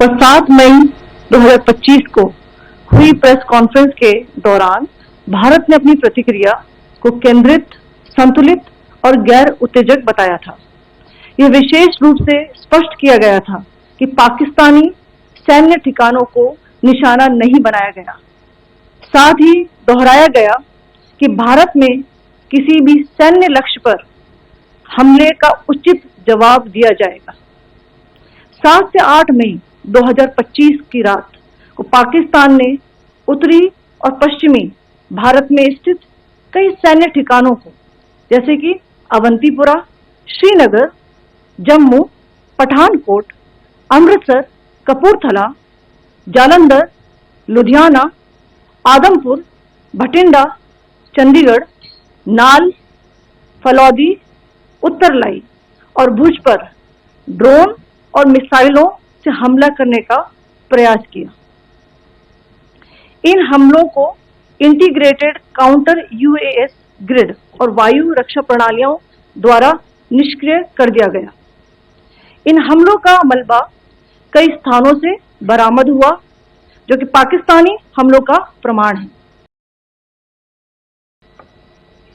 पर 7 मई 2025 को हुई प्रेस कॉन्फ्रेंस के दौरान भारत ने अपनी प्रतिक्रिया को केंद्रित, संतुलित और गैर उत्तेजक बताया था। यह विशेष रूप से स्पष्ट किया गया था कि पाकिस्तानी सैन्य ठिकानों को निशाना नहीं बनाया गया। साथ ही दोहराया गया कि भारत में किसी भी सैन्य लक्ष्य पर हमले का उचित जवाब दिया जाएगा। 7 से 8 मई 2025 की रात को पाकिस्तान ने उत्तरी और पश्चिमी भारत में स्थित कई सैन्य ठिकानों को, जैसे कि अवंतीपुरा, श्रीनगर, जम्मू, पठानकोट, अमृतसर, कपूरथला, जालंधर, लुधियाना, आदमपुर, भटिंडा, चंडीगढ़, नाल, फलौदी, उत्तरलाई और भुज पर ड्रोन और मिसाइलों से हमला करने का प्रयास किया। इन हमलों को इंटीग्रेटेड काउंटर यूएस ग्रिड और वायु रक्षा प्रणालियों द्वारा निष्क्रिय कर दिया गया। इन हमलों का मलबा कई स्थानों से बरामद हुआ, जो कि पाकिस्तानी हमलों का प्रमाण है।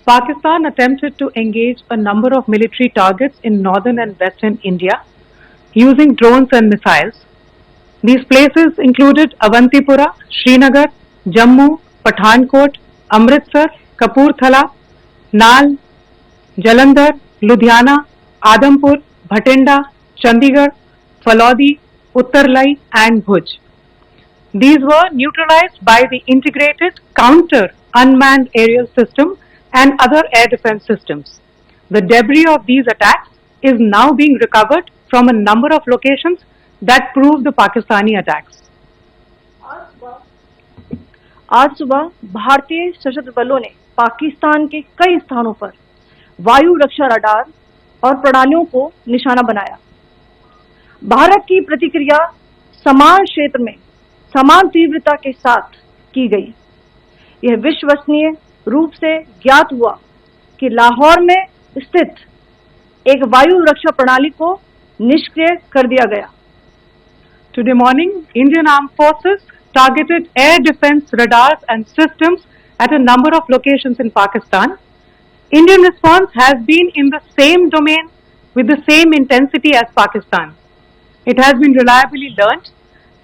Pakistan attempted to engage a number of military targets in northern and western India using drones and missiles. These places included Avantipura, Srinagar, Jammu, Pathankot, Amritsar, Kapurthala, Nal, Jalandhar, Ludhiana, Adampur, Bhatinda, Chandigarh, Falodi, Uttarlai and Bhuj. These were neutralized by the integrated counter unmanned aerial system and other air defense systems. The debris of these attacks is now being recovered from a number of locations that prove the Pakistani attacks. आज सुबह भारतीय सशस्त्र बलों ने पाकिस्तान के कई स्थानों पर वायु रक्षा रडार और प्रणालियों को निशाना बनाया। भारत की प्रतिक्रिया समान क्षेत्र में समान तीव्रता के साथ की गई। यह विश्वसनीय रूप से ज्ञात हुआ कि लाहौर में स्थित एक वायु रक्षा प्रणाली को निष्क्रिय कर दिया गया। Today morning, Indian Armed Forces targeted air defense radars and systems at a number of locations in Pakistan. Indian response has been in the same domain with the same intensity as Pakistan. It has been reliably learnt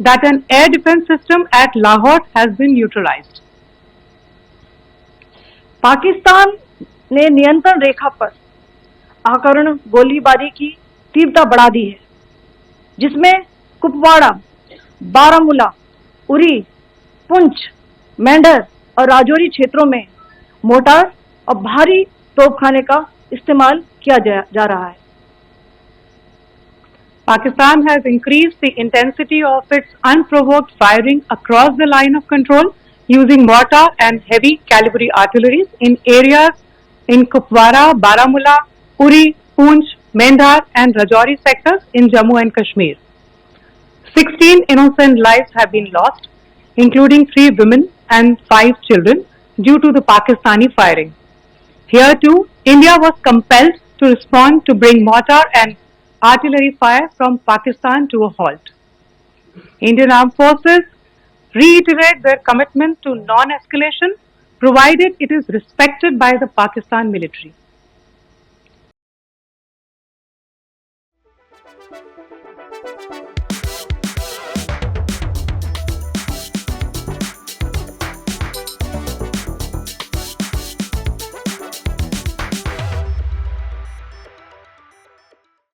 that an air defense system at Lahore has been neutralized. Pakistan ने नियंत्रण रेखा पर आकरण गोलीबारी की तीव्रता बढ़ा दी है, जिसमें कुपवाड़ा, बारामूला, उरी, पुंछ, मेंढर और राजौरी क्षेत्रों में मोर्टार और भारी तोपखाने का इस्तेमाल किया जा रहा है। Pakistan has increased the intensity of its unprovoked firing across the line of control using mortar and heavy calibre artillery in areas in Kupwara, Baramulla, Uri, Poonch, Mendhar and Rajouri sectors in Jammu and Kashmir. 16 innocent lives have been lost, including 3 women and 5 children due to the Pakistani firing. Here too, India was compelled to respond to bring mortar and artillery fire from Pakistan to a halt. Indian Armed Forces reiterate their commitment to non-escalation, provided it is respected by the Pakistan military.